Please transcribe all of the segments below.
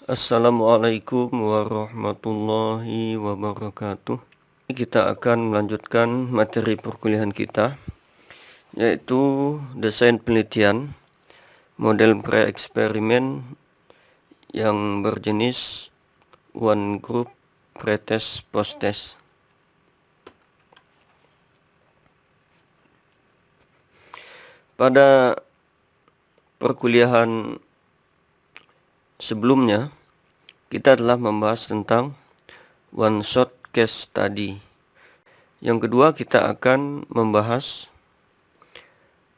Assalamualaikum warahmatullahi wabarakatuh. Kita akan melanjutkan materi perkuliahan kita, yaitu desain penelitian model pre-eksperimen yang berjenis one group pretest post-test. Pada perkuliahan sebelumnya, kita telah membahas tentang one shot case study. Yang kedua, kita akan membahas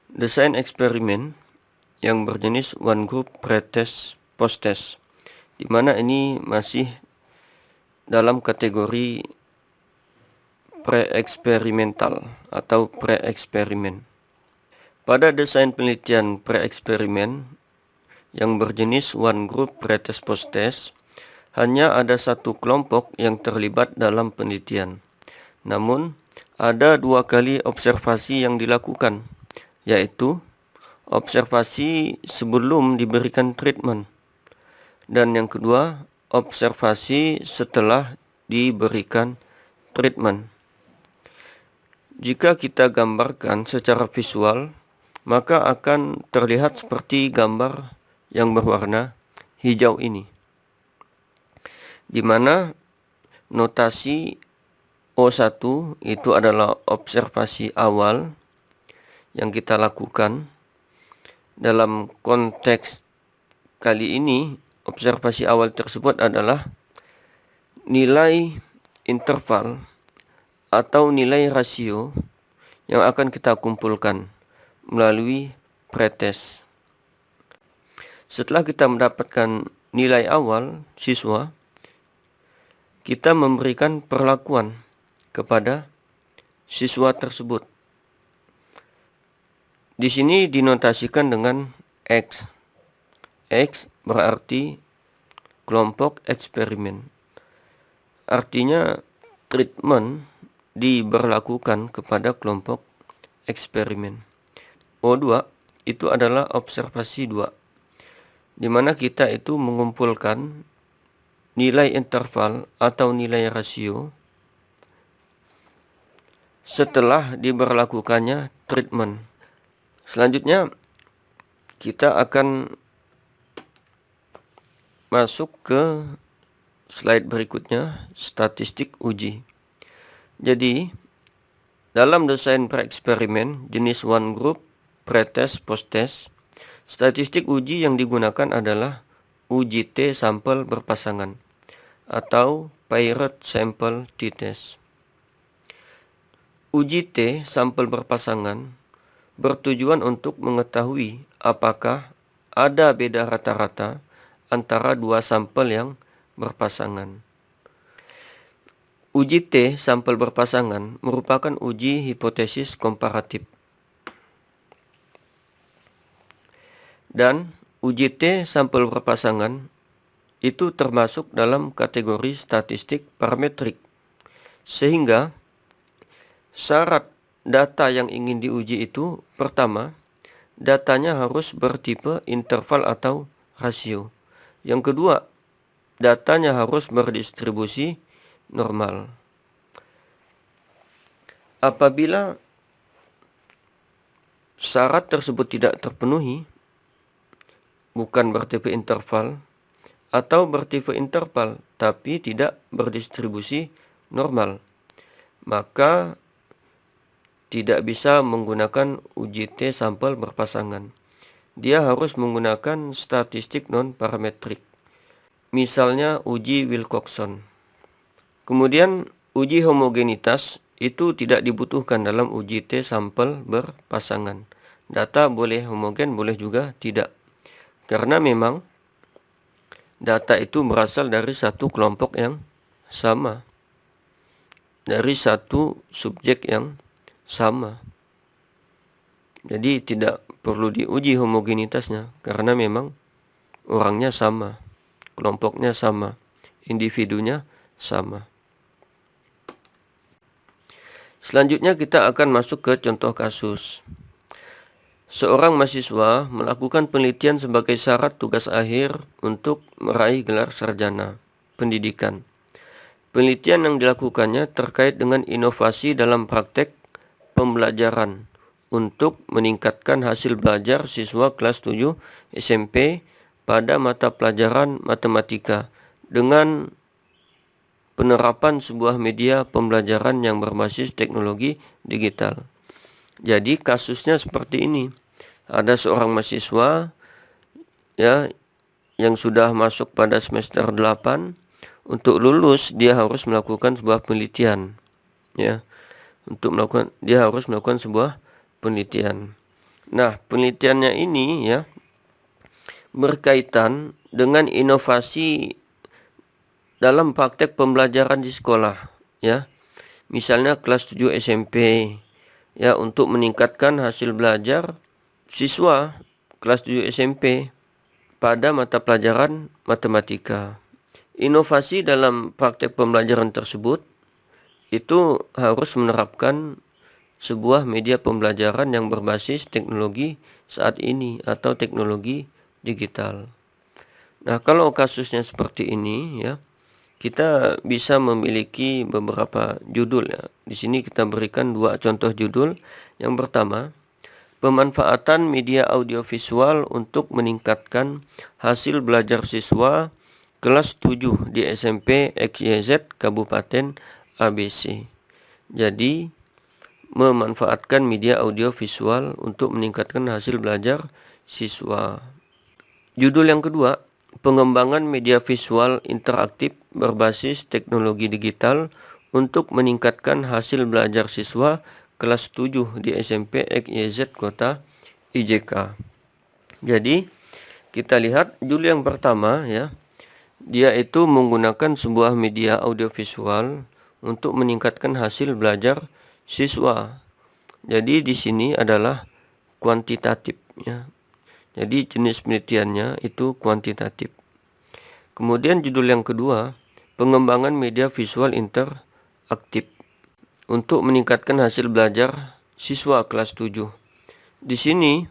desain eksperimen yang berjenis one group pretest post-test, di mana ini masih dalam kategori pre-eksperimental atau pre-eksperimen. Pada desain penelitian pre-eksperimen yang berjenis one group pretest post-test, hanya ada satu kelompok yang terlibat dalam penelitian. Namun, ada 2 kali observasi yang dilakukan, yaitu observasi sebelum diberikan treatment, dan yang kedua, observasi setelah diberikan treatment. Jika kita gambarkan secara visual, maka akan terlihat seperti gambar yang berwarna hijau ini, di mana notasi O1 itu adalah observasi awal yang kita lakukan. Dalam konteks kali ini, observasi awal tersebut adalah nilai interval atau nilai rasio yang akan kita kumpulkan melalui pretest. Setelah kita mendapatkan nilai awal siswa, kita memberikan perlakuan kepada siswa tersebut. Di sini dinotasikan dengan X. X berarti kelompok eksperimen. Artinya treatment diberlakukan kepada kelompok eksperimen. O2 itu adalah observasi 2, di mana kita itu mengumpulkan nilai interval atau nilai rasio setelah diberlakukannya treatment. Selanjutnya kita akan masuk ke slide berikutnya, statistik uji. Jadi, dalam desain pre-eksperimen jenis one group pretest post-test, statistik uji yang digunakan adalah uji T sampel berpasangan atau paired sample t-test. Uji T sampel berpasangan bertujuan untuk mengetahui apakah ada beda rata-rata antara dua sampel yang berpasangan. Uji T sampel berpasangan merupakan uji hipotesis komparatif. Dan uji T sampel berpasangan itu termasuk dalam kategori statistik parametrik, sehingga syarat data yang ingin diuji itu, pertama, datanya harus bertipe interval atau rasio. Yang kedua, datanya harus berdistribusi normal. Apabila syarat tersebut tidak terpenuhi, bukan bertipe interval atau bertipe interval tapi tidak berdistribusi normal, maka tidak bisa menggunakan uji T sampel berpasangan. Dia harus menggunakan statistik non-parametrik, misalnya uji Wilcoxon. Kemudian uji homogenitas itu tidak dibutuhkan dalam uji T sampel berpasangan. Data boleh homogen, boleh juga tidak, karena memang data itu berasal dari satu kelompok yang sama, dari satu subjek yang sama. Jadi tidak perlu diuji homogenitasnya karena memang orangnya sama, kelompoknya sama, individunya sama. Selanjutnya kita akan masuk ke contoh kasus. seorang mahasiswa melakukan penelitian sebagai syarat tugas akhir untuk meraih gelar sarjana pendidikan. Penelitian yang dilakukannya terkait dengan inovasi dalam praktek pembelajaran untuk meningkatkan hasil belajar siswa kelas 7 SMP pada mata pelajaran matematika dengan penerapan sebuah media pembelajaran yang berbasis teknologi digital. Jadi kasusnya seperti ini. Ada seorang mahasiswa ya yang sudah masuk pada semester 8. Untuk lulus dia harus melakukan sebuah penelitian ya. Dia harus melakukan sebuah penelitian. Nah, penelitiannya ini ya berkaitan dengan inovasi dalam praktek pembelajaran di sekolah ya. Misalnya kelas 7 SMP ya, untuk meningkatkan hasil belajar siswa kelas 7 SMP pada mata pelajaran matematika. Inovasi dalam praktek pembelajaran tersebut itu harus menerapkan sebuah media pembelajaran yang berbasis teknologi saat ini atau teknologi digital. Nah, kalau kasusnya seperti ini ya, kita bisa memiliki beberapa judul ya. Di sini kita berikan 2 contoh judul. Yang pertama, pemanfaatan media audiovisual untuk meningkatkan hasil belajar siswa kelas 7 di SMP XYZ Kabupaten ABC. Jadi, memanfaatkan media audiovisual untuk meningkatkan hasil belajar siswa. Judul yang kedua, pengembangan media visual interaktif berbasis teknologi digital untuk meningkatkan hasil belajar siswa kelas 7 di SMP XYZ Kota IJK. Jadi, kita lihat judul yang pertama ya. Dia itu menggunakan sebuah media audiovisual untuk meningkatkan hasil belajar siswa. Jadi di sini adalah kuantitatif ya. Jadi jenis penelitiannya itu kuantitatif. Kemudian judul yang kedua, pengembangan media visual interaktif untuk meningkatkan hasil belajar siswa kelas 7. Di sini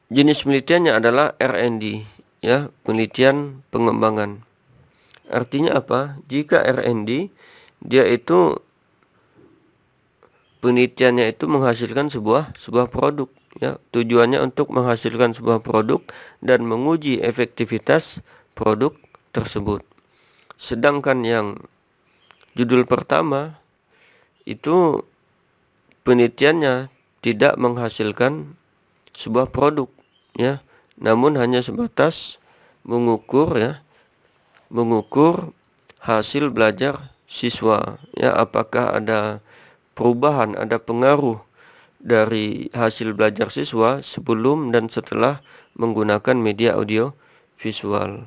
jenis penelitiannya adalah R&D ya, penelitian pengembangan. Artinya apa? Jika R&D dia itu penelitiannya itu menghasilkan sebuah produk ya. Tujuannya untuk menghasilkan sebuah produk dan menguji efektivitas produk tersebut. Sedangkan yang judul pertama itu penelitiannya tidak menghasilkan sebuah produk ya, namun hanya sebatas mengukur hasil belajar siswa ya, apakah ada perubahan, ada pengaruh dari hasil belajar siswa sebelum dan setelah menggunakan media audio visual.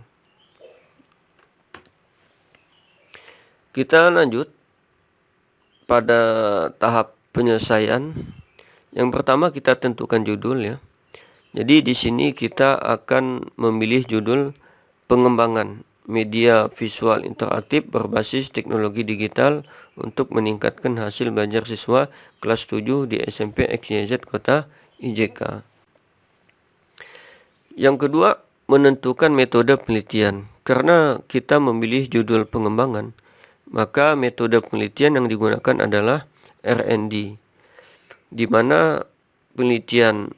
Kita lanjut pada tahap penyelesaian. Yang pertama kita tentukan judul ya. Jadi di sini kita akan memilih judul pengembangan media visual interaktif berbasis teknologi digital untuk meningkatkan hasil belajar siswa kelas 7 di SMP XYZ Kota IJK. Yang kedua, menentukan metode penelitian. Karena kita memilih judul pengembangan, maka metode penelitian yang digunakan adalah R&D, di mana penelitian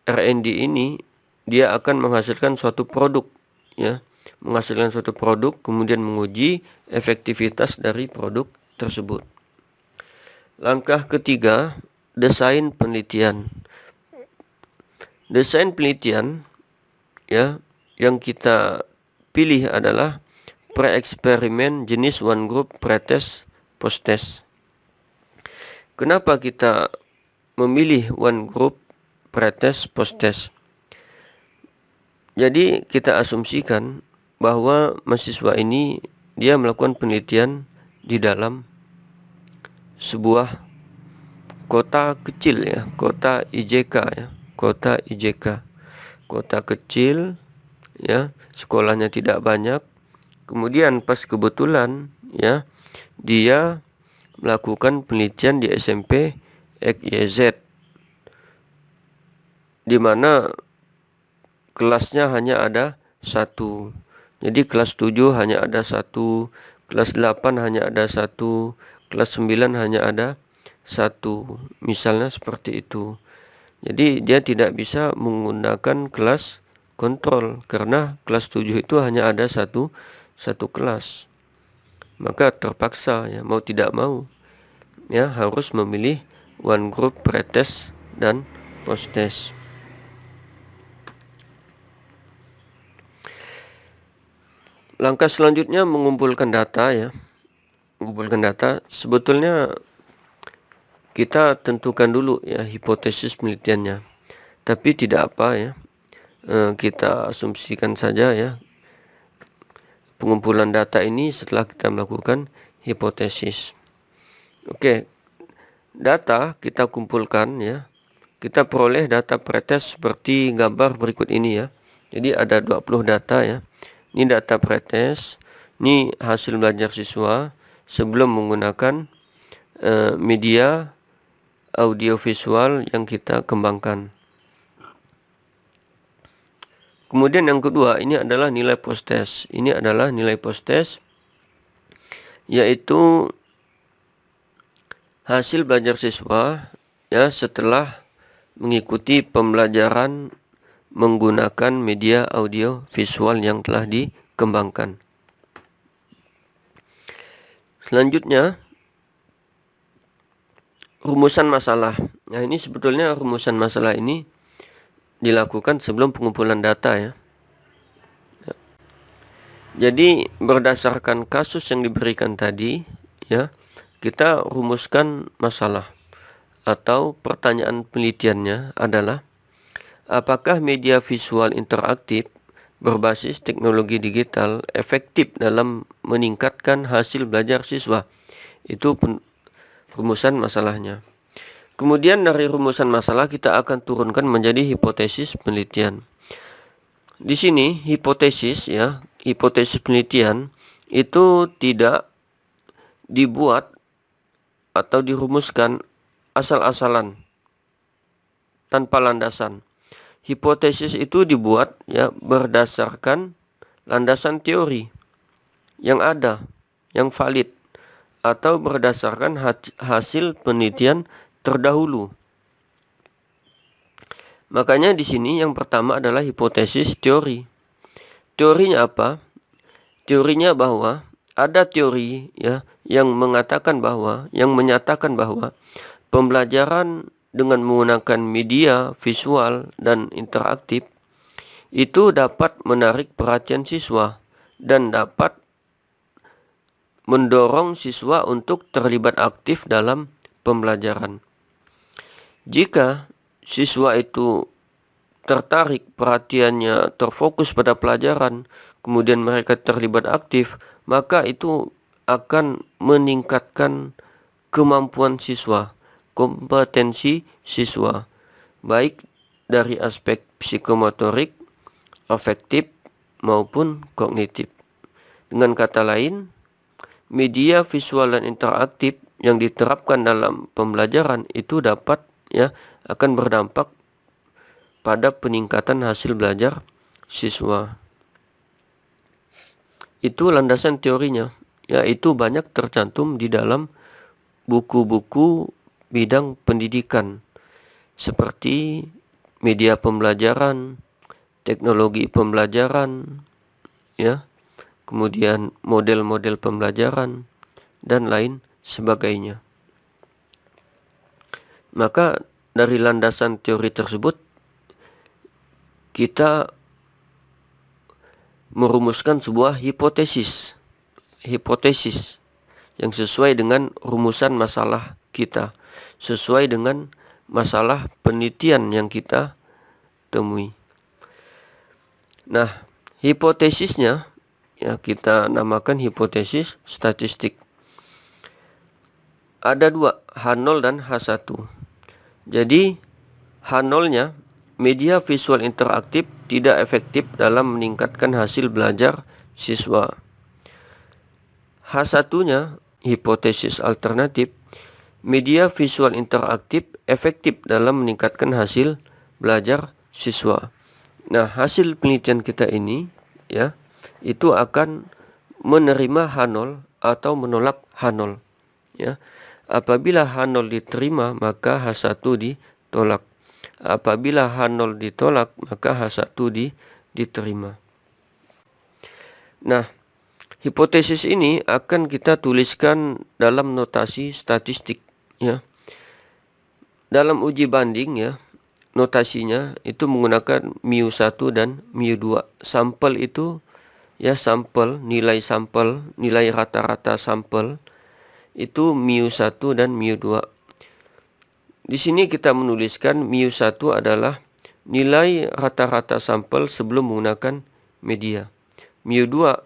R&D ini dia akan menghasilkan suatu produk ya, kemudian menguji efektivitas dari produk tersebut. Langkah ketiga, desain penelitian. Desain penelitian ya yang kita pilih adalah pre-eksperimen jenis one group, pretest, posttest. Kenapa kita memilih one group, pretest, posttest? Jadi kita asumsikan bahwa mahasiswa ini dia melakukan penelitian di dalam sebuah kota kecil ya, kota IJK ya, kota IJK. Kota kecil ya, sekolahnya tidak banyak. Kemudian pas kebetulan ya, dia melakukan penelitian di SMP XYZ di mana kelasnya hanya ada satu. Jadi kelas 7 hanya ada satu, kelas 8 hanya ada satu, kelas 9 hanya ada satu. Misalnya seperti itu. Jadi dia tidak bisa menggunakan kelas kontrol karena kelas 7 itu hanya ada satu kelas. Maka terpaksa ya mau tidak mau ya harus memilih one group pretest dan post-test. Langkah selanjutnya mengumpulkan data ya. Mengumpulkan data sebetulnya kita tentukan dulu ya hipotesis penelitiannya. Tapi tidak apa ya. Kita asumsikan saja ya pengumpulan data ini setelah kita melakukan hipotesis. Oke. Data kita kumpulkan ya. Kita peroleh data pretest seperti gambar berikut ini ya. Jadi ada 20 data ya. Ini data pretest, ini hasil belajar siswa sebelum menggunakan media audiovisual yang kita kembangkan. Kemudian yang kedua, ini adalah nilai post-test. Ini adalah nilai post-test, yaitu hasil belajar siswa ya setelah mengikuti pembelajaran menggunakan media audio visual yang telah dikembangkan. Selanjutnya, rumusan masalah. Nah, ini sebetulnya rumusan masalah ini dilakukan sebelum pengumpulan data ya. Jadi berdasarkan kasus yang diberikan tadi ya, kita rumuskan masalah atau pertanyaan penelitiannya adalah apakah media visual interaktif berbasis teknologi digital efektif dalam meningkatkan hasil belajar siswa? Itu rumusan masalahnya. Kemudian dari rumusan masalah kita akan turunkan menjadi hipotesis penelitian. Di sini hipotesis ya, hipotesis penelitian itu tidak dibuat atau dirumuskan asal-asalan tanpa landasan. Hipotesis itu dibuat ya berdasarkan landasan teori yang ada, yang valid, atau berdasarkan hasil penelitian terdahulu. Makanya di sini yang pertama adalah hipotesis teori. Teorinya apa? Teorinya bahwa ada teori ya yang menyatakan bahwa pembelajaran dengan menggunakan media visual dan interaktif itu dapat menarik perhatian siswa dan dapat mendorong siswa untuk terlibat aktif dalam pembelajaran. Jika siswa itu tertarik, perhatiannya terfokus pada pelajaran, kemudian mereka terlibat aktif, maka itu akan meningkatkan kemampuan siswa, kompetensi siswa, baik dari aspek psikomotorik, afektif, maupun kognitif. Dengan kata lain, media visual dan interaktif yang diterapkan dalam pembelajaran itu dapat ya akan berdampak pada peningkatan hasil belajar siswa. Itu landasan teorinya, yaitu banyak tercantum di dalam buku-buku bidang pendidikan seperti media pembelajaran, teknologi pembelajaran, ya, kemudian model-model pembelajaran dan lain sebagainya. Maka dari landasan teori tersebut kita merumuskan sebuah hipotesis yang sesuai dengan rumusan masalah kita, sesuai dengan masalah penelitian yang kita temui. Nah, hipotesisnya ya kita namakan hipotesis statistik. Ada dua, H0 dan H1. Jadi H0-nya, media visual interaktif tidak efektif dalam meningkatkan hasil belajar siswa. H1-nya, hipotesis alternatif, media visual interaktif efektif dalam meningkatkan hasil belajar siswa. Nah, hasil penelitian kita ini ya, itu akan menerima H0 atau menolak H0 ya. Apabila H0 diterima, maka H1 ditolak. Apabila H0 ditolak, maka H1 diterima. Nah, hipotesis ini akan kita tuliskan dalam notasi statistik ya. Dalam uji banding ya, notasinya itu menggunakan mu1 dan mu2. Sampel itu ya, nilai rata-rata sampel itu mu1 dan mu2. Di sini kita menuliskan mu1 adalah nilai rata-rata sampel sebelum menggunakan media. mu2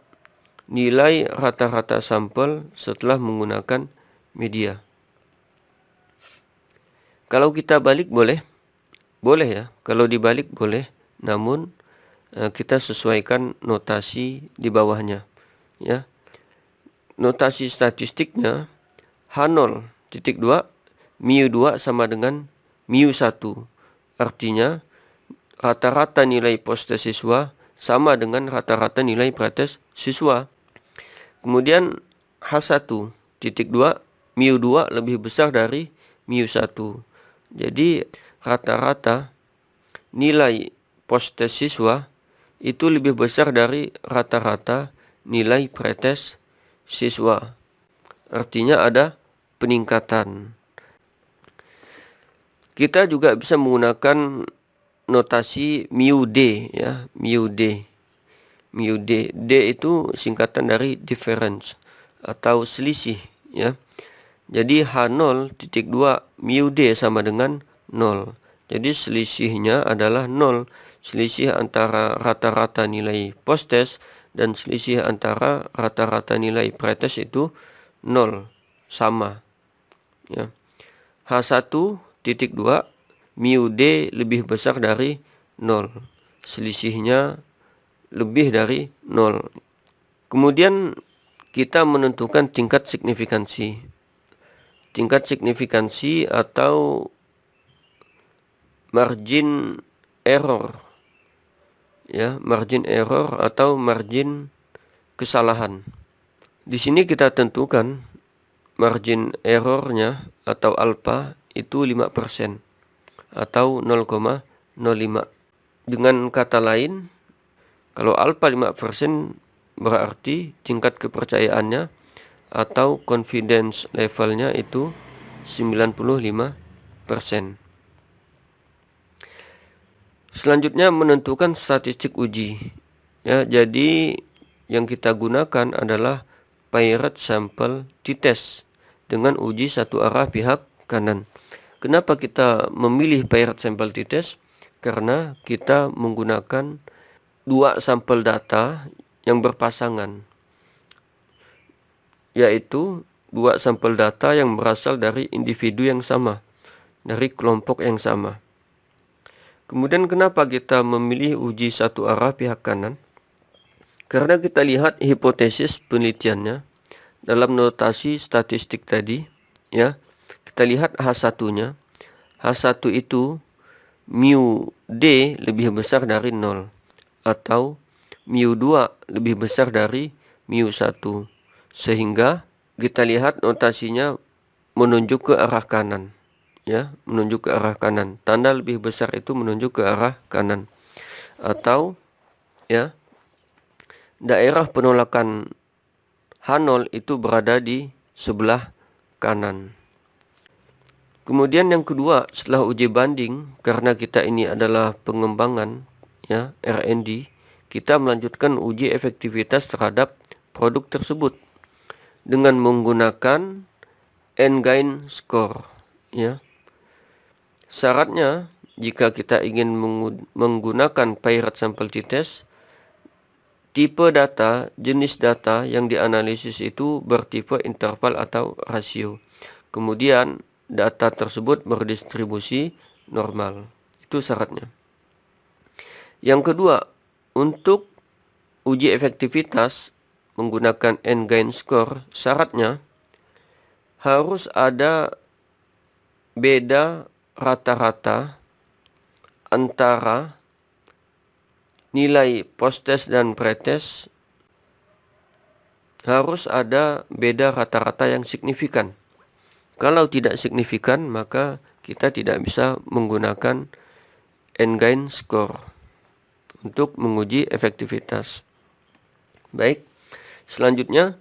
nilai rata-rata sampel setelah menggunakan media. Kalau kita balik boleh ya. Kalau dibalik boleh, namun kita sesuaikan notasi di bawahnya ya. Notasi statistiknya H0.2 mu2 sama dengan mu1. Artinya rata-rata nilai postes siswa sama dengan rata-rata nilai pretest siswa. Kemudian H1.2 mu2 lebih besar dari mu1. Jadi rata-rata nilai postes siswa itu lebih besar dari rata-rata nilai pretest siswa. Artinya ada peningkatan. Kita juga bisa menggunakan notasi mu-d ya, mu-d. Mu-d, d itu singkatan dari difference atau selisih ya. Jadi H0.2 mu-d sama dengan 0. Jadi selisihnya adalah 0. Selisih antara rata-rata nilai postes dan selisih antara rata-rata nilai pretest itu 0, sama ya. H1.2 mu-d lebih besar dari 0. Selisihnya lebih dari 0. Kemudian kita menentukan tingkat signifikansi. Tingkat signifikansi atau margin error ya, margin error atau margin kesalahan. Di sini kita tentukan margin errornya atau alpha itu 5% atau 0,05. Dengan kata lain, kalau alpha 5% berarti tingkat kepercayaannya atau confidence levelnya itu 95%. Selanjutnya menentukan statistik uji. Ya, jadi yang kita gunakan adalah paired sample t-test dengan uji satu arah pihak kanan. Kenapa kita memilih paired sample t-test? Karena kita menggunakan dua sampel data yang berpasangan, yaitu dua sampel data yang berasal dari individu yang sama, dari kelompok yang sama. Kemudian kenapa kita memilih uji satu arah pihak kanan? Karena kita lihat hipotesis penelitiannya dalam notasi statistik tadi ya. Kita lihat H1-nya. H1 itu mu-d lebih besar dari 0 atau mu2 lebih besar dari mu1. Sehingga kita lihat notasinya menunjuk ke arah kanan ya, menunjuk ke arah kanan. Tanda lebih besar itu menunjuk ke arah kanan. Atau ya, daerah penolakan H0 itu berada di sebelah kanan. Kemudian yang kedua, setelah uji banding, karena kita ini adalah pengembangan ya, R&D, kita melanjutkan uji efektivitas terhadap produk tersebut dengan menggunakan N-gain score ya. Syaratnya jika kita ingin menggunakan paired sample t-test, tipe data, jenis data yang dianalisis itu bertipe interval atau rasio. Kemudian data tersebut berdistribusi normal. Itu syaratnya. Yang kedua, untuk uji efektivitas menggunakan N-gain score, syaratnya harus ada beda rata-rata antara nilai post-test dan pretest harus ada beda rata-rata yang signifikan. Kalau tidak signifikan, maka kita tidak bisa menggunakan N-gain score untuk menguji efektivitas. Baik, selanjutnya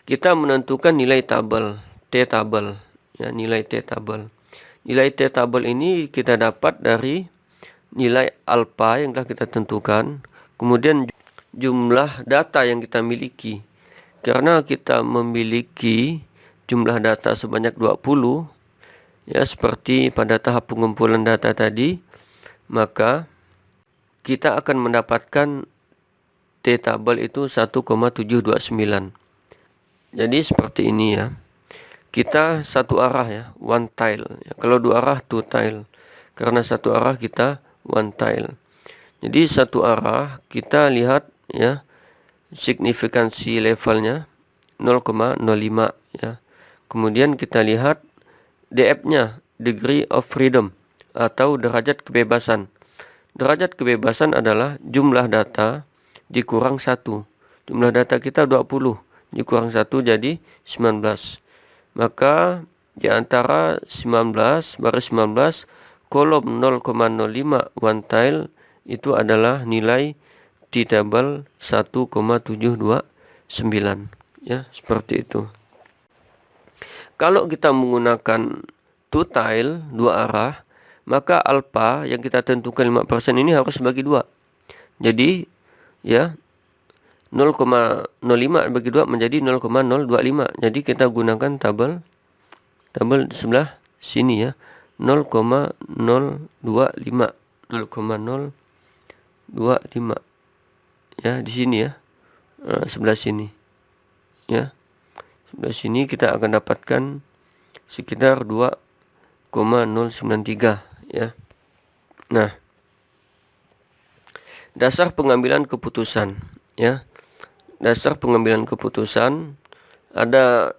kita menentukan nilai tabel, T-tabel. Ya, nilai T-tabel. Nilai T-tabel ini kita dapat dari nilai alfa yang telah kita tentukan, kemudian jumlah data yang kita miliki. Karena kita memiliki jumlah data sebanyak 20, ya seperti pada tahap pengumpulan data tadi, maka kita akan mendapatkan T-tabel itu 1,729. Jadi seperti ini ya. Kita satu arah ya, one tile. Ya, kalau dua arah two tile. Karena satu arah kita one tile. Jadi satu arah kita lihat ya signifikansi levelnya 0,05 ya. Kemudian kita lihat DF-nya, degree of freedom atau derajat kebebasan. Derajat kebebasan adalah jumlah data dikurang 1. Jumlah data kita 20 dikurang 1 jadi 19. Maka di antara 19 baris 19 kolom 0,05 one tile itu adalah nilai T-table 1,729 ya, seperti itu. Kalau kita menggunakan two tile, dua arah, maka alfa yang kita tentukan 5% ini harus bagi 2. Jadi ya 0,05 bagi 2 menjadi 0,025. Jadi kita gunakan tabel di sebelah sini ya. 0,025 ya di sini ya. Sebelah sini ya. Sebelah sini kita akan dapatkan sekitar 2,093 ya. Nah, dasar pengambilan keputusan ya. Dasar pengambilan keputusan ada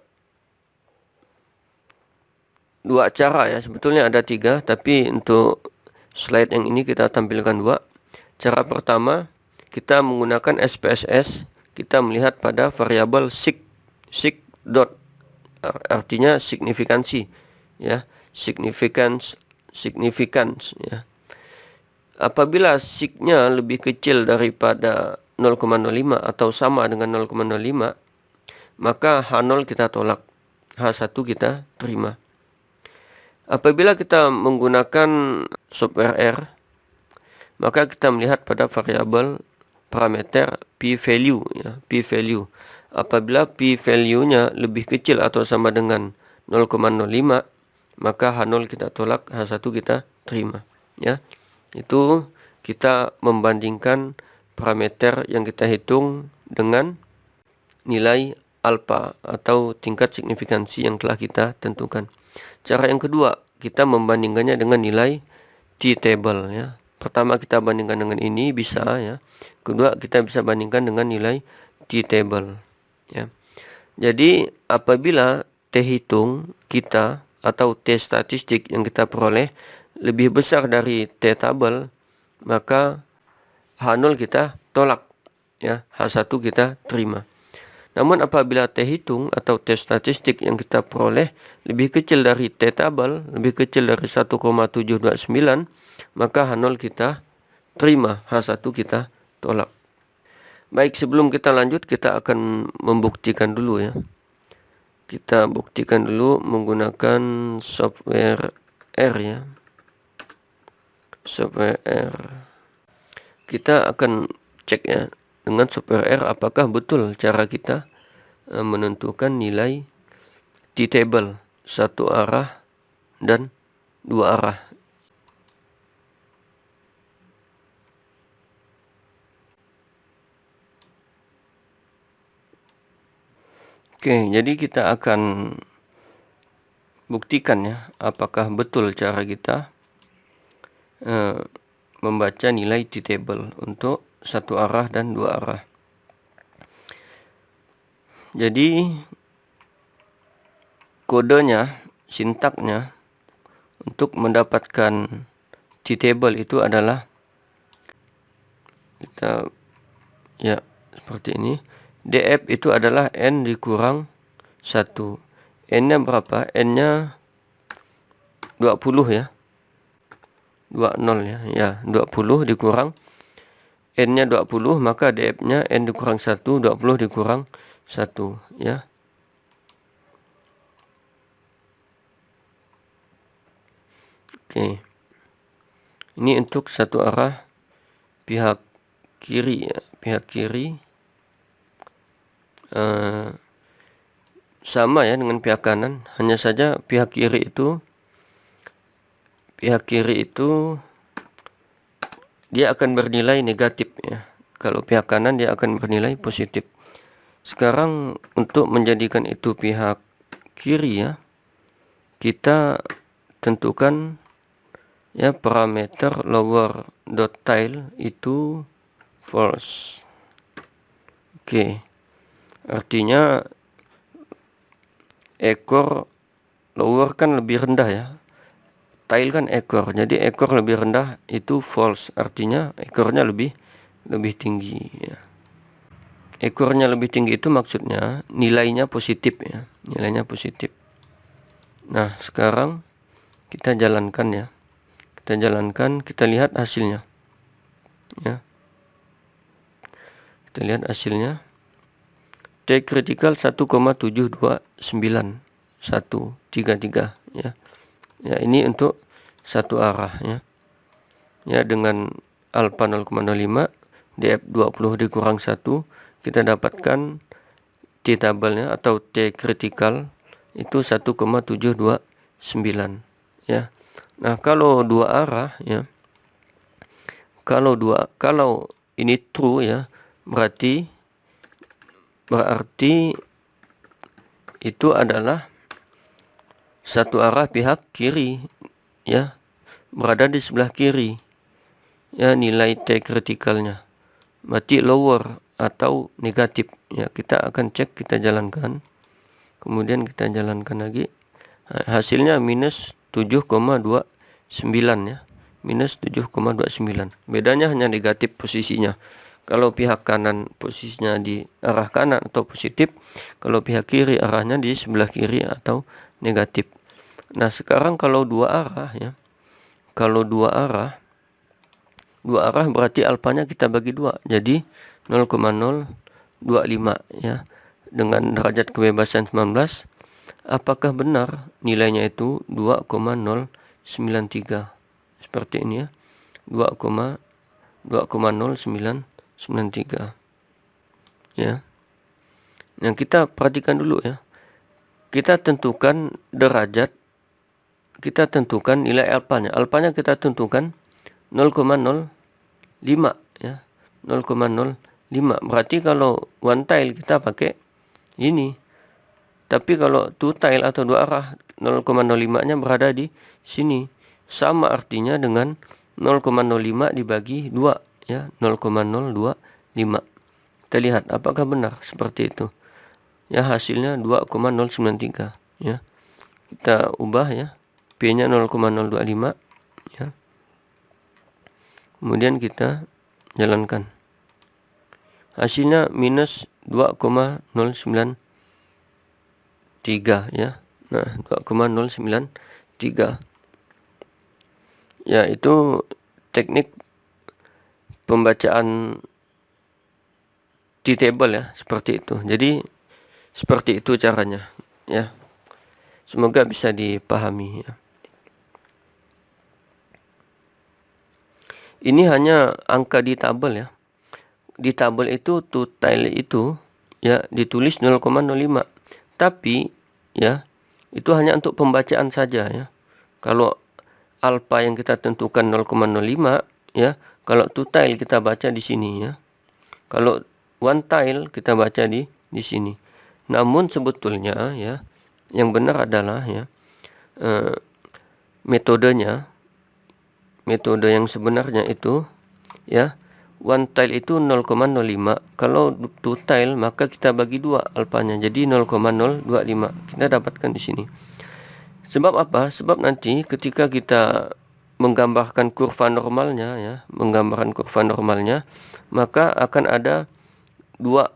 2 cara ya. Sebetulnya ada 3, tapi untuk slide yang ini kita tampilkan 2. Cara pertama, kita menggunakan SPSS. Kita melihat pada variabel sig dot, artinya signifikansi ya, significance ya. Apabila sig-nya lebih kecil daripada 0,05 atau sama dengan 0,05, maka H0 kita tolak, H1 kita terima. Apabila kita menggunakan software R, maka kita melihat pada variabel parameter p-value ya, p-value. Apabila p-value-nya lebih kecil atau sama dengan 0,05, maka H0 kita tolak, H1 kita terima ya. Itu kita membandingkan parameter yang kita hitung dengan nilai alfa atau tingkat signifikansi yang telah kita tentukan. Cara yang kedua, kita membandingkannya dengan nilai T-table ya. Pertama kita bandingkan dengan ini bisa ya. Kedua kita bisa bandingkan dengan nilai T-table ya. Jadi apabila T hitung kita atau T statistik yang kita peroleh lebih besar dari T-table, maka H0 kita tolak ya, H1 kita terima. Namun apabila T hitung atau T statistik yang kita peroleh lebih kecil dari T-tabel, lebih kecil dari 1,729, maka H0 kita terima, H1 kita tolak. Baik, sebelum kita lanjut kita akan membuktikan dulu ya. Kita buktikan dulu menggunakan software R ya. Software R. Kita akan cek ya dengan software R apakah betul cara kita menentukan nilai T-table satu arah dan dua arah. Oke, jadi kita akan buktikan ya apakah betul cara kita membaca nilai T-table untuk satu arah dan dua arah. Jadi kodenya, sintaknya untuk mendapatkan T-table itu adalah kita ya seperti ini. DF itu adalah N dikurang 1. N-nya berapa? N-nya 20 ya. 20 ya. Ya, 20 dikurang N-nya 20, maka DF-nya N dikurang 1, 20 dikurang 1 ya. Oke. Ini untuk satu arah pihak kiri ya. Pihak kiri sama ya dengan pihak kanan, hanya saja pihak kiri itu dia akan bernilai negatif ya. Kalau pihak kanan dia akan bernilai positif. Sekarang untuk menjadikan itu pihak kiri ya, kita tentukan ya parameter lower dot tile itu false. Oke. Artinya ekor lower kan lebih rendah ya. Tile kan ekor. Jadi ekor lebih rendah itu false. Artinya ekornya lebih tinggi ya. Ekornya lebih tinggi itu maksudnya nilainya positif ya. Nilainya positif. Nah, sekarang kita jalankan ya. Kita jalankan, kita lihat hasilnya. Ya. Kita lihat hasilnya. T critical 1,729 ya. Ya, ini untuk satu arah ya. Ya, dengan alpha 0,05, DF 20 dikurang 1, kita dapatkan T-tabelnya atau T critical itu 1,729 ya. Nah, kalau dua arah ya. Kalau ini true ya, berarti itu adalah satu arah pihak kiri ya, berada di sebelah kiri ya nilai T critical-nya. Berarti lower atau negatif ya. Kita akan cek, kita jalankan. Kemudian kita jalankan lagi. Hasilnya minus 7,29 ya. Minus 7,29. Bedanya hanya negatif posisinya. Kalau pihak kanan posisinya di arah kanan atau positif, kalau pihak kiri arahnya di sebelah kiri atau negatif. Nah, sekarang kalau dua arah ya. Kalau dua arah berarti alfanya kita bagi 2. Jadi 0,025 ya. Dengan derajat kebebasan 19, apakah benar nilainya itu 2,093? Seperti ini ya. 2,0993 ya. Yang kita perhatikan dulu ya. Kita tentukan derajat, kita tentukan nilai alfanya. Alfanya kita tentukan 0,05 ya. 0,05. Berarti kalau one tile kita pakai ini. Tapi kalau two tile atau dua arah, 0,05-nya berada di sini. Sama artinya dengan 0,05 dibagi 2 ya, 0,025. Kita lihat apakah benar seperti itu. Ya, hasilnya 2,093 ya. Kita ubah ya. P-nya 0,025 ya. Kemudian kita jalankan. Hasilnya minus 2,093 ya. Nah, 2,093. Ya, itu teknik pembacaan T-table ya, seperti itu. Jadi seperti itu caranya ya. Semoga bisa dipahami ya. Ini hanya angka di tabel ya. Di tabel itu two tile itu ya ditulis 0,05. Tapi ya itu hanya untuk pembacaan saja ya. Kalau alpha yang kita tentukan 0,05 ya, kalau two tile kita baca di sini ya. Kalau one tile kita baca di sini. Namun sebetulnya ya yang benar adalah ya metode yang sebenarnya itu ya, one tile itu 0,05. Kalau two tile maka kita bagi 2 alfanya, jadi 0,025. Kita dapatkan di sini. Sebab apa? Sebab nanti ketika kita menggambarkan kurva normalnya ya, maka akan ada dua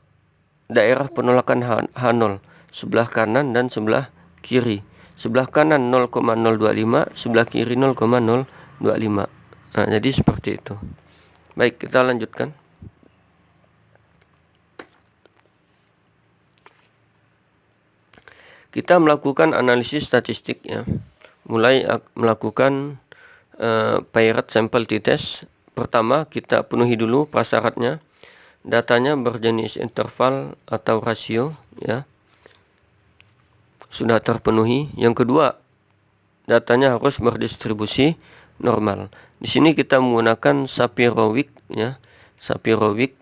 daerah penolakan H0, sebelah kanan dan sebelah kiri. Sebelah kanan 0,025, sebelah kiri 0,025. Nah, jadi seperti itu. Baik, kita lanjutkan. Kita melakukan analisis statistik ya. Mulai melakukan Paired Sample T-Test. Pertama, kita penuhi dulu prasyaratnya. Datanya berjenis interval atau rasio ya. Sudah terpenuhi. Yang kedua, datanya harus berdistribusi normal. Di sini kita menggunakan Shapiro-Wilk ya. Shapiro-Wilk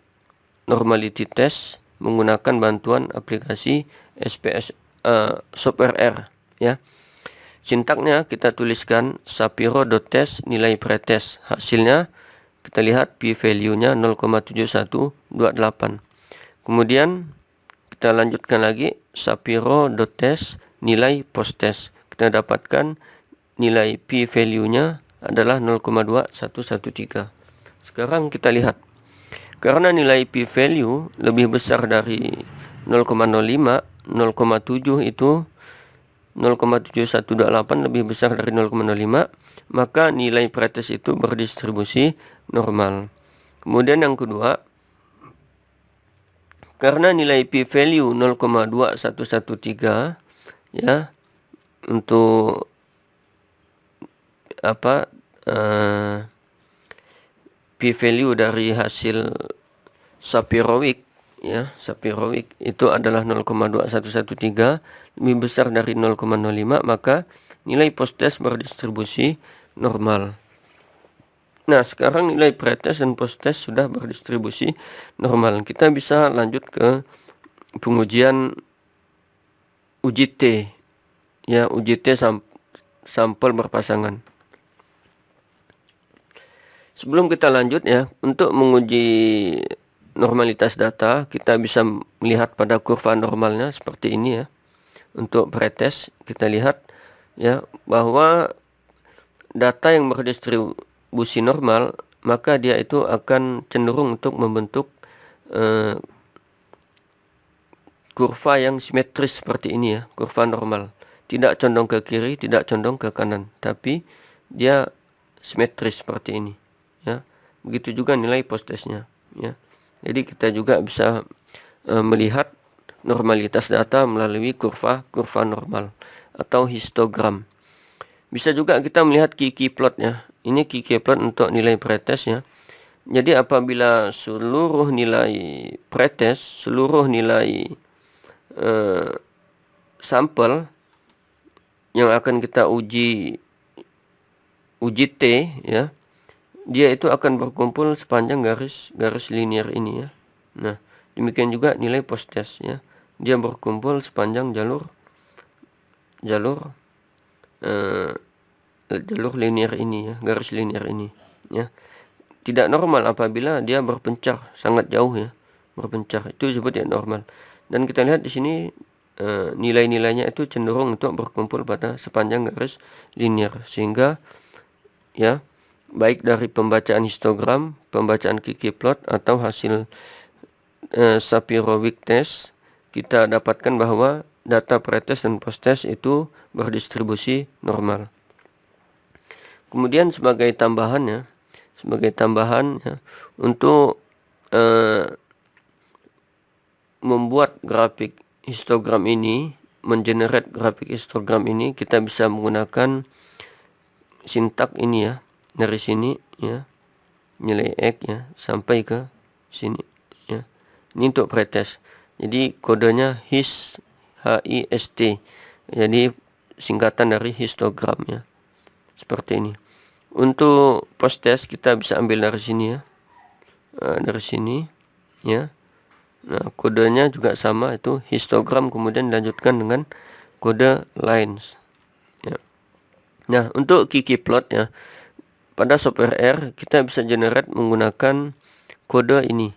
Normality Test menggunakan bantuan aplikasi SPS software R ya. Sintaknya kita tuliskan Shapiro.test nilai pretest. Hasilnya kita lihat p-value-nya 0,7128. Kemudian kita lanjutkan lagi Shapiro.test nilai post-test. Kita dapatkan nilai p-value-nya adalah 0,2113. Sekarang kita lihat. Karena nilai p-value lebih besar dari 0,05, 0,7 itu 0,7128 lebih besar dari 0,05, maka nilai pretest itu berdistribusi normal. Kemudian yang kedua, karena nilai p-value 0,2113 ya, untuk p-value dari hasil Shapiro-Wilk ya, Shapiro-Wilk itu adalah 0,2113 lebih besar dari 0,05, maka nilai post-test berdistribusi normal. Nah, sekarang nilai pretest dan post-test sudah berdistribusi normal. Kita bisa lanjut ke pengujian uji T ya, uji T sampel berpasangan. Sebelum kita lanjut ya, untuk menguji normalitas data, kita bisa melihat pada kurva normalnya seperti ini ya. Untuk pretest kita lihat ya bahwa data yang berdistribusi normal, maka dia itu akan cenderung untuk membentuk kurva yang simetris seperti ini ya, kurva normal. Tidak condong ke kiri, tidak condong ke kanan, tapi dia simetris seperti ini ya. Begitu juga nilai post-testnya ya. Jadi kita juga bisa melihat normalitas data melalui kurva normal atau histogram. Bisa juga kita melihat Kiki plot ya. Ini Kiki plot untuk nilai pretest ya. Jadi apabila seluruh nilai pretest, seluruh nilai sampel yang akan kita uji T ya, dia itu akan berkumpul sepanjang garis linear ini ya. Nah, demikian juga nilai post-test ya. Dia berkumpul sepanjang jalur linear ini ya, garis linear ini ya. Tidak normal apabila dia berpencar sangat jauh ya. Berpencar itu disebut tidak normal. Dan kita lihat di sini nilai-nilainya itu cenderung untuk berkumpul pada sepanjang garis linear, sehingga ya baik dari pembacaan histogram, pembacaan Kiki plot atau hasil Shapiro-Wilk test, kita dapatkan bahwa data pretest dan post-test itu berdistribusi normal. Kemudian sebagai tambahan ya, untuk membuat grafik histogram ini, mengenerate grafik histogram ini, kita bisa menggunakan sintak ini ya, dari sini ya, nilai X ya sampai ke sini ya. Ini untuk pretest. Jadi kodenya HIST. Jadi singkatan dari histogram ya. Seperti ini. Untuk post-test kita bisa ambil dari sini ya. Dari sini ya. Nah, kodenya juga sama, itu histogram, kemudian dilanjutkan dengan kode lines ya. Nah, untuk Kiki plot ya, pada software R kita bisa generate menggunakan kode ini,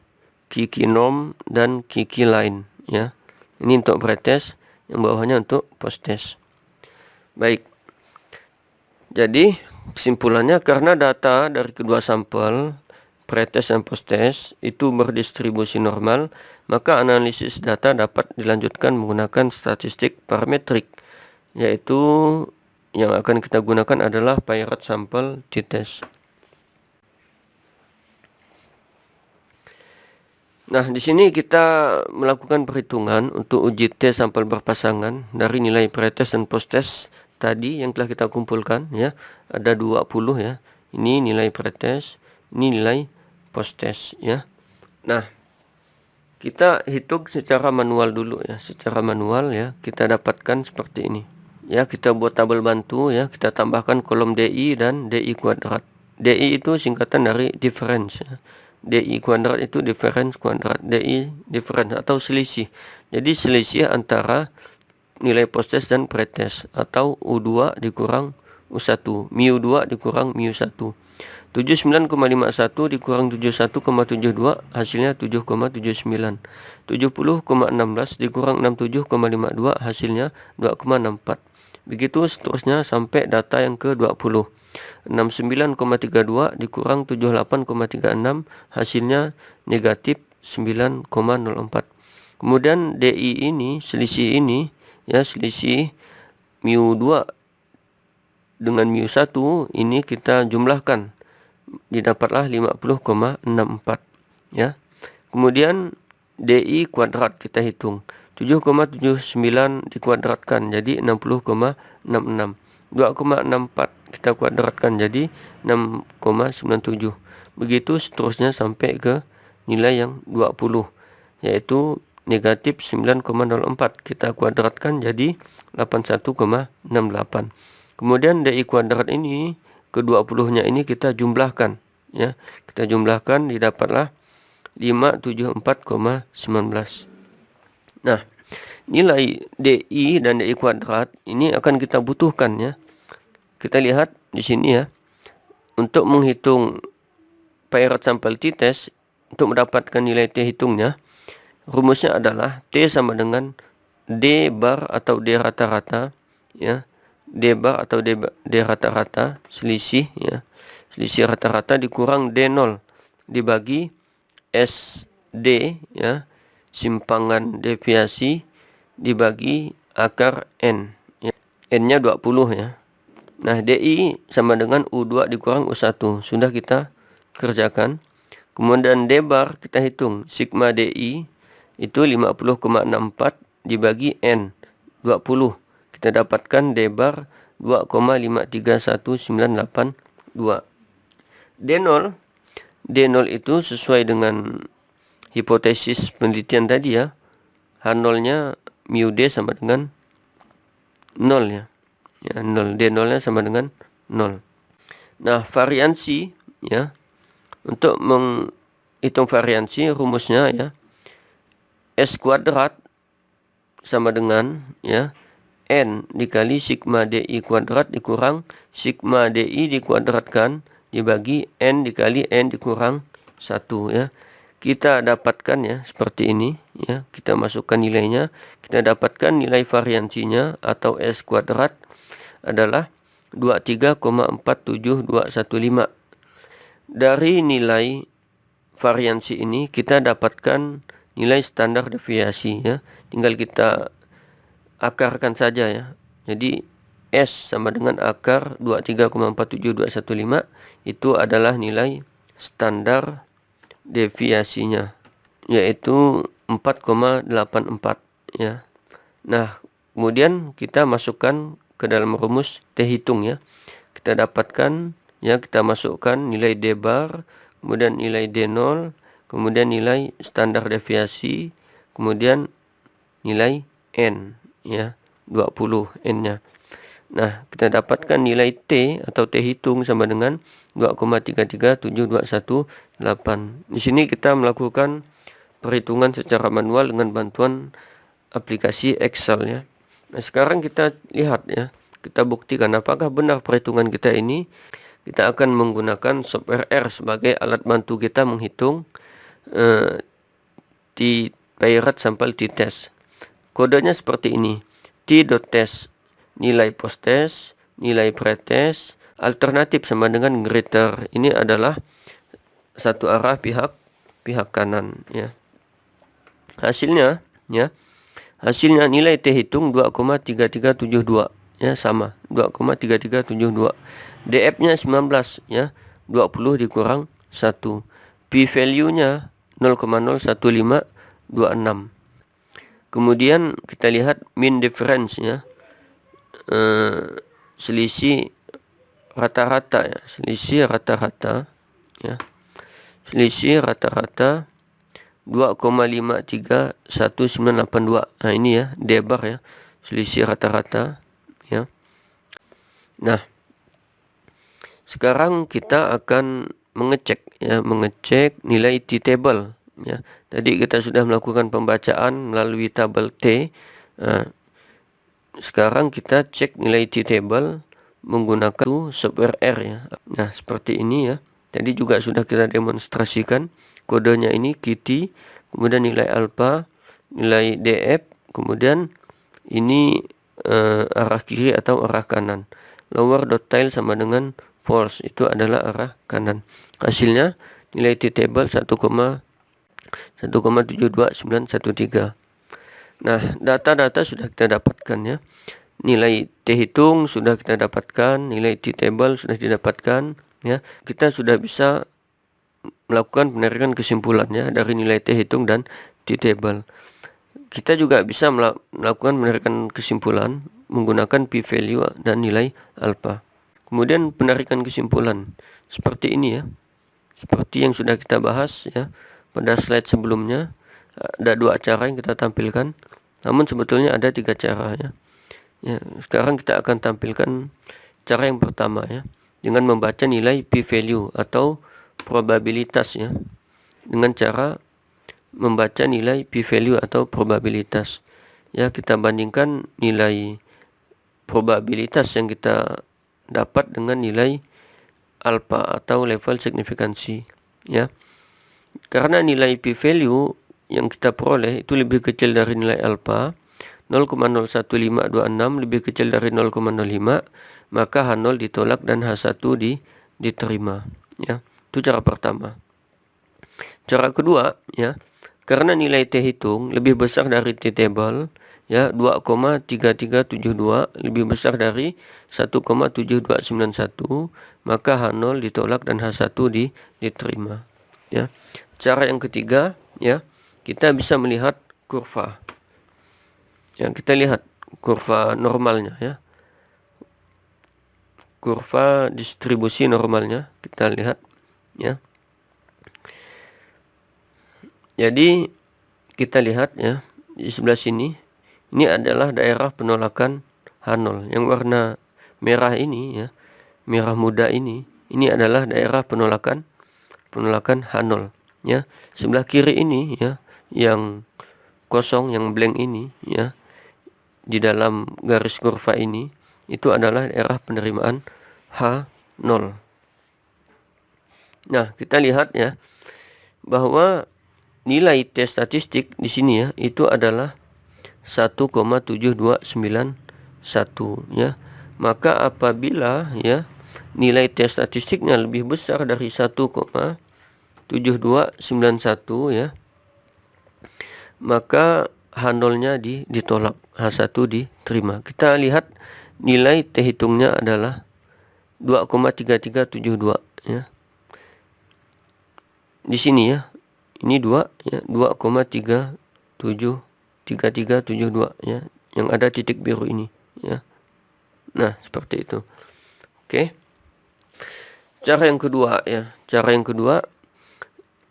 Kiki norm dan Kiki line ya. Ini untuk pretest, yang bawahnya untuk post-test. Baik. Jadi Kesimpulannya, karena data dari kedua sampel, pretest dan posttest, itu berdistribusi normal, maka analisis data dapat dilanjutkan menggunakan statistik parametrik, yaitu yang akan kita gunakan adalah Paired Sample t-test. Nah, di sini kita melakukan perhitungan untuk uji tes sampel berpasangan dari nilai pretest dan posttest tadi yang telah kita kumpulkan, ya. Ada 20 ya. Ini nilai pretest, ini nilai posttest, ya. Nah, kita hitung secara manual dulu ya. Secara manual ya, kita dapatkan seperti ini. Ya, kita buat tabel bantu ya, kita tambahkan kolom DI dan DI kuadrat. DI itu singkatan dari difference ya. DI kuadrat itu difference kuadrat, DI difference atau selisih. Jadi selisih antara nilai posttest dan pretest, atau U2 dikurang U1, mu2 dikurang mu1. 79,51 dikurang 71,72 hasilnya 7,79. 70,16 dikurang 67,52 hasilnya 2,64. Begitu seterusnya sampai data yang ke-20. 69,32 dikurang 78,36 hasilnya negatif 9,04. Kemudian DI ini, selisih ini ya, selisih mu2 dengan mu1 ini kita jumlahkan, didapatlah 50,64 ya. Kemudian DI kuadrat kita hitung, 7,79 dikuadratkan jadi 60,66. 2,64 kita kuadratkan jadi 6,97. Begitu seterusnya sampai ke nilai yang 20, yaitu negatif 9,04 kita kuadratkan jadi 81,68. Kemudian DI kuadrat ini ke-20-nya ini kita jumlahkan ya. Kita jumlahkan, didapatlah 574,19. Nah, nilai DI dan DI kuadrat ini akan kita butuhkan ya. Kita lihat di sini ya. Untuk menghitung Paired Sample t-test, untuk mendapatkan nilai T hitungnya, rumusnya adalah T sama dengan D bar atau D rata-rata ya. D bar atau D rata-rata, selisih ya. Selisih rata-rata dikurang D0 dibagi SD ya, simpangan deviasi, dibagi akar N ya. N-nya 20 ya. Nah, DI sama dengan U2 dikurang U1. Sudah kita kerjakan. Kemudian D bar kita hitung. Sigma DI itu 50,64 dibagi N 20. Kita dapatkan D bar 2,531982. D0 itu sesuai dengan hipotesis penelitian tadi ya. H0-nya mu D sama dengan 0 ya. Ya, 0. D0-nya sama dengan 0. Nah, variansi ya. Untuk menghitung variansi, rumusnya ya, S kuadrat sama dengan ya, N dikali sigma DI kuadrat dikurang sigma DI dikuadratkan dibagi N dikali N dikurang 1 ya. Kita dapatkan ya seperti ini ya. Kita masukkan nilainya, kita dapatkan nilai variansinya atau S kuadrat adalah 23,47215. Dari nilai variansi ini kita dapatkan nilai standar deviasi ya. Tinggal kita akarkan saja ya. Jadi S sama dengan akar 23,47215 itu adalah nilai standar deviasinya, yaitu 4,84 ya. Nah, kemudian kita masukkan ke dalam rumus T hitung ya. Kita dapatkan ya, kita masukkan nilai D bar, kemudian nilai D0, kemudian nilai standar deviasi, kemudian nilai N ya, 20 N-nya. Nah, kita dapatkan nilai T atau T hitung sama dengan 2,337218. Di sini kita melakukan perhitungan secara manual dengan bantuan aplikasi Excel ya. Nah, sekarang kita lihat ya, kita buktikan apakah benar perhitungan kita ini. Kita akan menggunakan software R sebagai alat bantu kita menghitung Paired Sample t-test. Kodenya seperti ini. T.test, nilai posttest, nilai pretest, alternatif sama dengan greater. Ini adalah satu arah pihak kanan, ya. Hasilnya nilai T hitung 2,3372, ya, sama 2,3372. DF-nya 19, ya. 20 dikurang 1. P value-nya 0,01526. Kemudian kita lihat mean difference, ya. Selisih rata-rata, ya. Selisih rata-rata 2,531982. Nah, ini ya, D-bar, ya. Selisih rata-rata, ya. Nah, sekarang kita akan mengecek nilai T-table, ya. Tadi kita sudah melakukan pembacaan melalui tabel T. Sekarang kita cek nilai T-table menggunakan software R, ya. Nah, seperti ini, ya. Tadi juga sudah kita demonstrasikan. Kodenya ini QT, kemudian nilai alpha, nilai DF, kemudian ini arah kiri atau arah kanan. Lower dot tail sama dengan false, itu adalah arah kanan. Hasilnya nilai T-table 1,72913. Nah, data-data sudah kita dapatkan, ya. Nilai T hitung sudah kita dapatkan, nilai T-table sudah didapatkan, ya. Kita sudah bisa melakukan penarikan kesimpulannya dari nilai T hitung dan T-table. Kita juga bisa melakukan penarikan kesimpulan menggunakan p-value dan nilai alpha. Kemudian penarikan kesimpulan seperti ini, ya. Seperti yang sudah kita bahas, ya, pada slide sebelumnya. Ada 2 cara yang kita tampilkan, namun sebetulnya ada 3 cara, ya. Ya, sekarang kita akan tampilkan cara yang pertama, ya, dengan membaca nilai p-value atau probabilitas, ya. Dengan cara membaca nilai p-value atau probabilitas, ya, kita bandingkan nilai probabilitas yang kita dapat dengan nilai alpha atau level signifikansi, ya. Karena nilai p-value yang kita peroleh itu lebih kecil dari nilai alpha, 0,01526 lebih kecil dari 0,05, maka H0 ditolak dan H1 diterima, ya. Itu cara pertama. Cara kedua, ya, karena nilai T hitung lebih besar dari T-table, ya, 2,3372 lebih besar dari 1,7291, maka H0 ditolak dan H1 diterima, ya. Cara yang ketiga, ya, kita bisa melihat kurva. Ya, kita lihat kurva normalnya, ya. Kurva distribusi normalnya kita lihat, ya. Jadi kita lihat, ya, di sebelah sini ini adalah daerah penolakan H0. Yang warna merah ini, ya, merah muda ini adalah daerah penolakan H0, ya. Sebelah kiri ini, ya, yang kosong, yang blank ini, ya, di dalam garis kurva ini itu adalah daerah penerimaan H0. Nah, kita lihat, ya, bahwa nilai T statistik di sini, ya, itu adalah 1,7291, ya. Maka apabila, ya, nilai T statistiknya lebih besar dari 1,7291, ya, maka H0-nya ditolak, H1 diterima. Kita lihat nilai T hitungnya adalah 2,3372, ya. Di sini, ya, ini 2, ya, 2,3372, ya, yang ada titik biru ini, ya. Nah, seperti itu. Oke. Cara yang kedua, ya. Cara yang kedua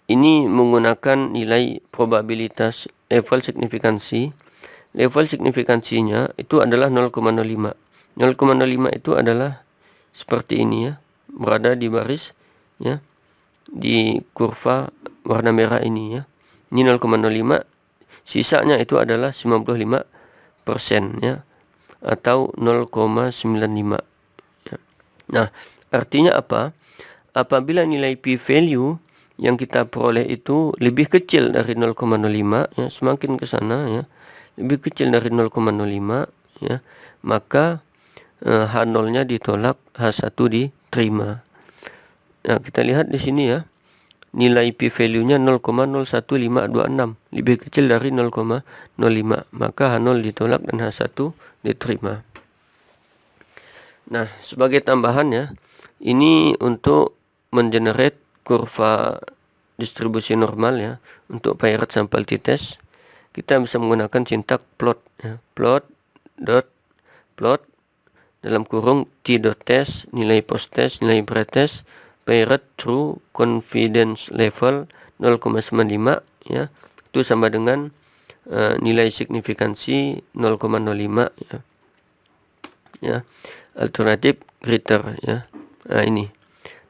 ini menggunakan nilai probabilitas level signifikansi. Level signifikansinya itu adalah 0,05. 0,05 itu adalah seperti ini, ya, berada di baris, ya, di kurva warna merah ini, ya. Ini 0,05, sisanya itu adalah 95%, ya, atau 0,95, ya. Nah, artinya apa? Apabila nilai p-value yang kita peroleh itu lebih kecil dari 0,05, ya, semakin ke sana, ya, lebih kecil dari 0,05, ya, maka H0-nya ditolak, H1 diterima. Nah, kita lihat di sini ya. Nilai p-value-nya 0,01526, lebih kecil dari 0,05, maka H0 ditolak dan H1 diterima. Nah, sebagai tambahan ya, ini untuk mengenerate kurva distribusi normal ya, untuk Poirot sample t-test, kita bisa menggunakan sintak plot ya. Plot dot plot dalam kurung t.test, nilai post-test, nilai pre-test, Poirot true confidence level 0,95 ya, itu sama dengan nilai signifikansi 0,05 ya. Ya, alternatif greater ya. Nah, ini.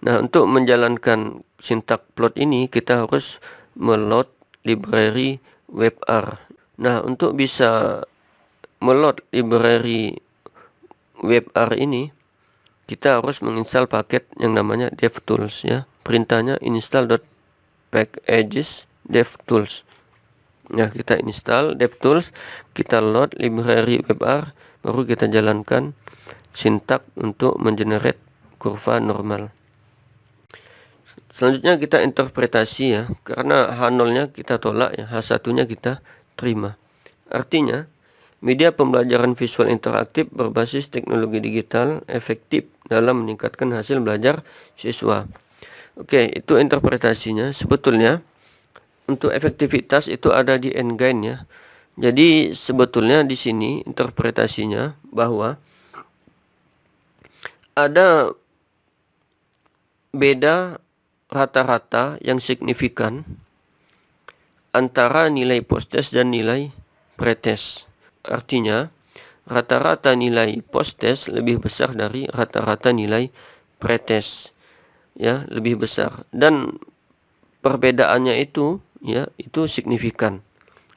Nah, untuk menjalankan sintak plot ini kita harus meload library WebR. Nah, untuk bisa meload library WebR ini, kita harus menginstal paket yang namanya DevTools ya. Perintahnya install.packages DevTools. Nah, kita install DevTools, kita load library WebR, baru kita jalankan sintak untuk mengenerate kurva normal. Selanjutnya kita interpretasi ya, karena H0-nya kita tolak ya, H1-nya kita terima. Artinya, media pembelajaran visual interaktif berbasis teknologi digital efektif dalam meningkatkan hasil belajar siswa. Oke, itu interpretasinya. Sebetulnya untuk efektivitas itu ada di N-gain ya. Jadi sebetulnya di sini interpretasinya bahwa ada beda rata-rata yang signifikan antara nilai post-test dan nilai pre-test. Artinya, rata-rata nilai post-test lebih besar dari rata-rata nilai pre-test. Ya, lebih besar. Dan perbedaannya itu ya, itu signifikan.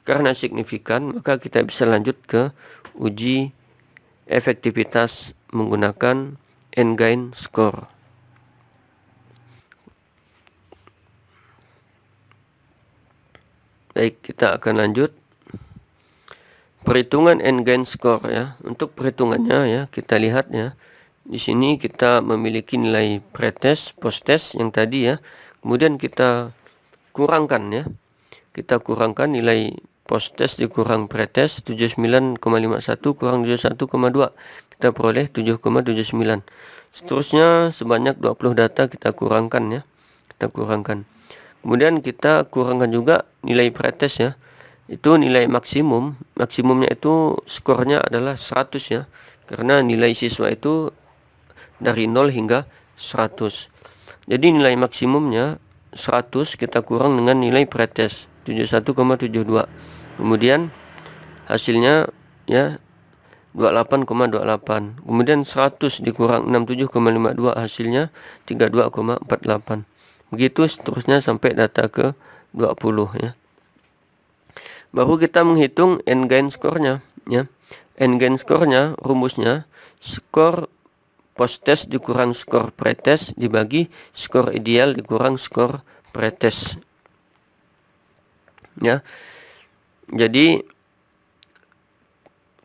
Karena signifikan, maka kita bisa lanjut ke uji efektivitas menggunakan N-gain score. Baik, kita akan lanjut. Perhitungan N-gain score ya. Untuk perhitungannya ya, kita lihat ya. Di sini kita memiliki nilai pre-test, post-test yang tadi ya. Kemudian kita kurangkan ya. Kita kurangkan nilai post-test dikurang pre-test, 79,51 kurang 71,2. Kita peroleh 7,79. Seterusnya sebanyak 20 data kita kurangkan ya. Kita kurangkan. Kemudian kita kurangkan juga nilai pre-test ya. Itu nilai maksimum. Maksimumnya itu skornya adalah 100 ya. Karena nilai siswa itu dari 0 hingga 100. Jadi nilai maksimumnya 100 kita kurang dengan nilai pretest 71,72. Kemudian hasilnya ya 28,28. Kemudian 100 dikurang 67,52, hasilnya 32,48. Begitu seterusnya sampai data ke 20 ya. Baru kita menghitung N-gain score-nya ya. N-gain score-nya rumusnya skor post-test dikurang skor pre-test dibagi skor ideal dikurang skor pre-test. Ya. Jadi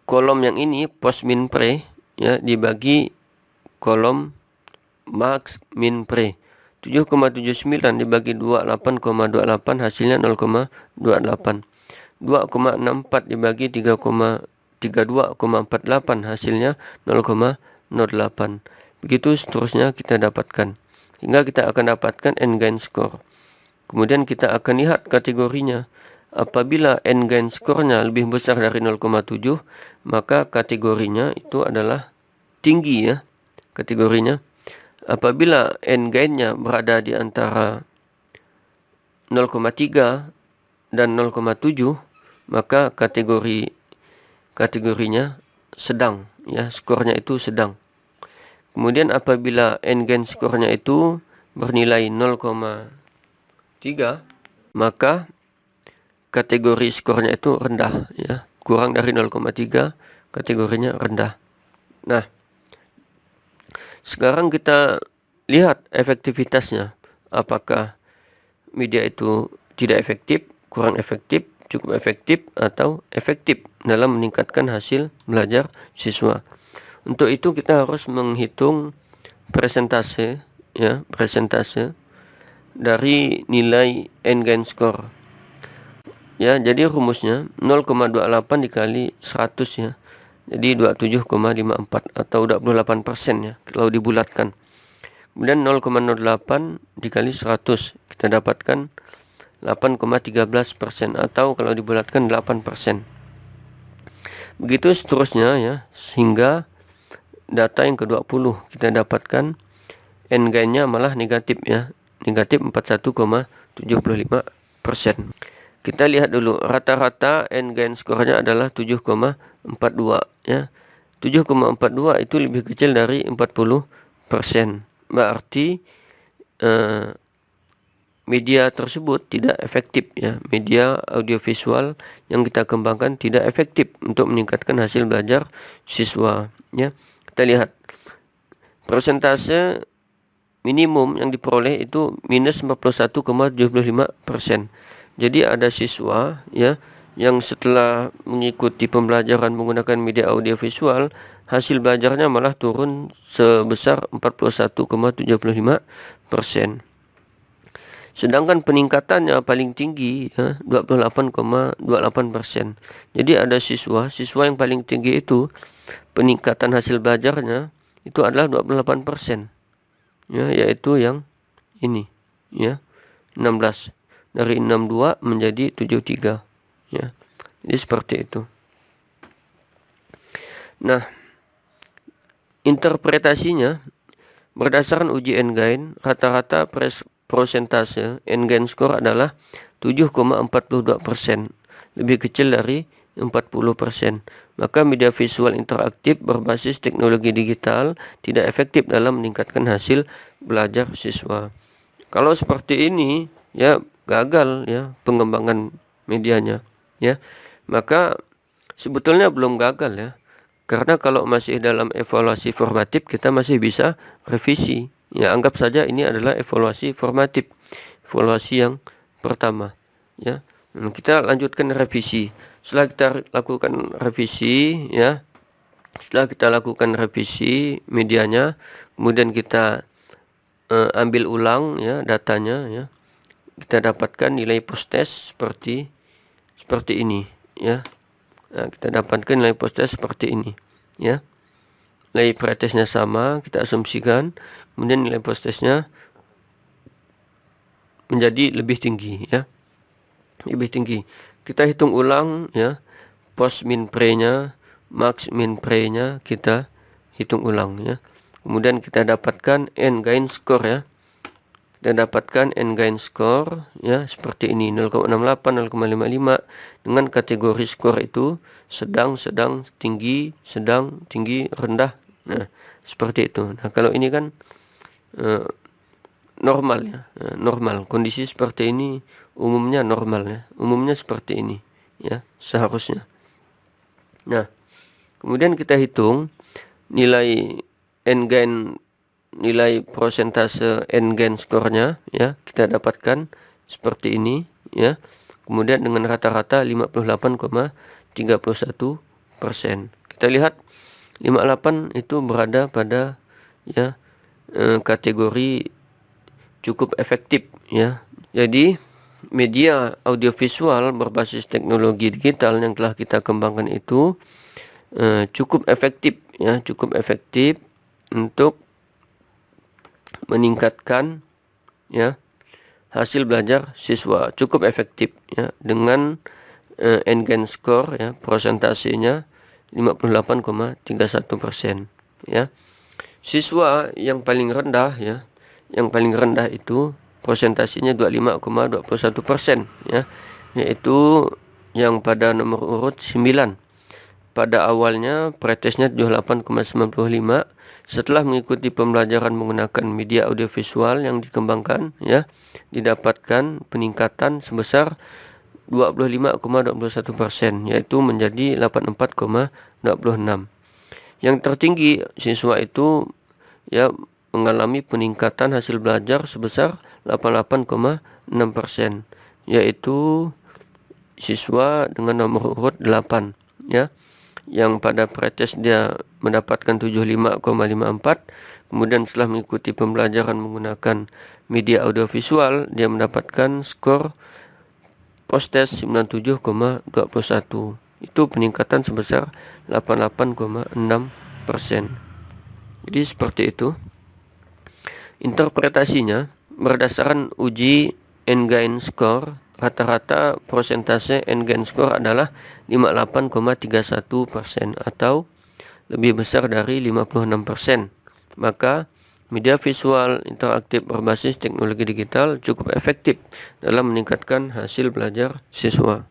kolom yang ini post min pre ya dibagi kolom max min pre. 7,79 dibagi 28,28 hasilnya 0,28. 2,64 dibagi 32,48 hasilnya 0,08. Begitu seterusnya kita dapatkan. Hingga kita akan dapatkan N-gain score. Kemudian kita akan lihat kategorinya. Apabila N-gain score-nya lebih besar dari 0,7, maka kategorinya itu adalah tinggi ya. Kategorinya. Apabila N-gain-nya berada di antara 0,3 dan 0,7, maka kategorinya sedang ya, skornya itu sedang. Kemudian apabila N-gain skornya itu bernilai 0,3, maka kategori skornya itu rendah ya, kurang dari 0,3 kategorinya rendah. Nah, sekarang kita lihat efektivitasnya. Apakah media itu tidak efektif, kurang efektif, cukup efektif, atau efektif dalam meningkatkan hasil belajar siswa. Untuk itu kita harus menghitung presentase dari nilai N-gain score. Ya, jadi rumusnya 0,28 dikali 100 ya. Jadi 27,54 atau 28% ya kalau dibulatkan. Kemudian 0,08 dikali 100 kita dapatkan 8,13% atau kalau dibulatkan 8%. Begitu seterusnya ya, sehingga data yang ke-20 kita dapatkan N-gain-nya malah negatif ya. Negatif 41,75%. Kita lihat dulu rata-rata N-gain skornya adalah 7,42 ya. 7,42 itu lebih kecil dari 40%. Berarti media tersebut tidak efektif ya. Media audiovisual yang kita kembangkan tidak efektif untuk meningkatkan hasil belajar siswa ya. Kita lihat persentase minimum yang diperoleh itu minus 41,75%. Jadi ada siswa ya yang setelah mengikuti pembelajaran menggunakan media audiovisual, hasil belajarnya malah turun sebesar 41,75%. Sedangkan peningkatannya paling tinggi ya, 28,28%. Jadi ada siswa yang paling tinggi itu peningkatan hasil belajarnya itu adalah 28%. Ya, yaitu yang ini ya, 16. Dari 62 menjadi 73 ya. Jadi seperti itu. Nah, interpretasinya berdasarkan uji N-gain, rata-rata persentase N-gain score adalah 7,42%, lebih kecil dari 40%. Maka media visual interaktif berbasis teknologi digital tidak efektif dalam meningkatkan hasil belajar siswa. Kalau seperti ini ya gagal ya pengembangan medianya ya. Maka sebetulnya belum gagal ya. Karena kalau masih dalam evaluasi formatif kita masih bisa revisi. Ya, anggap saja ini adalah evaluasi formatif. Evaluasi yang pertama ya. Kita lanjutkan revisi. Setelah kita lakukan revisi ya. Setelah kita lakukan revisi medianya, kemudian kita ambil ulang ya datanya ya. Kita dapatkan nilai post-test seperti ini ya. Nah, kita dapatkan nilai post-test seperti ini ya. Nilai pretestnya sama, kita asumsikan, kemudian nilai post-testnya menjadi lebih tinggi ya. Lebih tinggi. Kita hitung ulang ya. Post min pre-nya, max min pre-nya kita hitung ulang ya. Kemudian kita dapatkan N-gain score ya. Kita dapatkan N-gain score ya seperti ini 0,68, 0,55 dengan kategori skor itu sedang, tinggi, rendah. Nah, seperti itu. Nah, kalau ini kan normal ya. Normal. Kondisi seperti ini umumnya normal ya. Umumnya seperti ini ya, seharusnya. Nah, kemudian kita hitung nilai N-gain, nilai persentase N-gain skornya ya, kita dapatkan seperti ini ya. Kemudian dengan rata-rata 58,31%. Kita lihat 58 itu berada pada ya kategori cukup efektif ya. Jadi media audiovisual berbasis teknologi digital yang telah kita kembangkan itu cukup efektif ya, cukup efektif untuk meningkatkan ya hasil belajar siswa, cukup efektif ya dengan N-gain score ya persentasenya 58,31% ya. Siswa yang paling rendah ya, yang paling rendah itu persentasenya 25,21% ya, yaitu yang pada nomor urut 9. Pada awalnya pretestnya 78,95. Setelah mengikuti pembelajaran menggunakan media audiovisual yang dikembangkan ya, didapatkan peningkatan sebesar 25,21%, yaitu menjadi 84,26. Yang tertinggi siswa itu ya mengalami peningkatan hasil belajar sebesar 88,6%, yaitu siswa dengan nomor urut 8 ya. yang pada pretest dia mendapatkan 75,54, kemudian setelah mengikuti pembelajaran menggunakan media audiovisual dia mendapatkan skor post-test 97,21. Itu peningkatan sebesar 88,6%. Jadi seperti itu. Interpretasinya berdasarkan uji N-Gain score, rata-rata persentase N-Gain score adalah 58,31% atau lebih besar dari 56%. Maka media visual interaktif berbasis teknologi digital cukup efektif dalam meningkatkan hasil belajar siswa.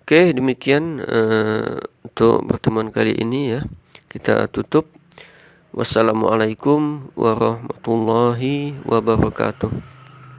Oke, demikian untuk pertemuan kali ini ya. Kita tutup. Wassalamualaikum warahmatullahi wabarakatuh.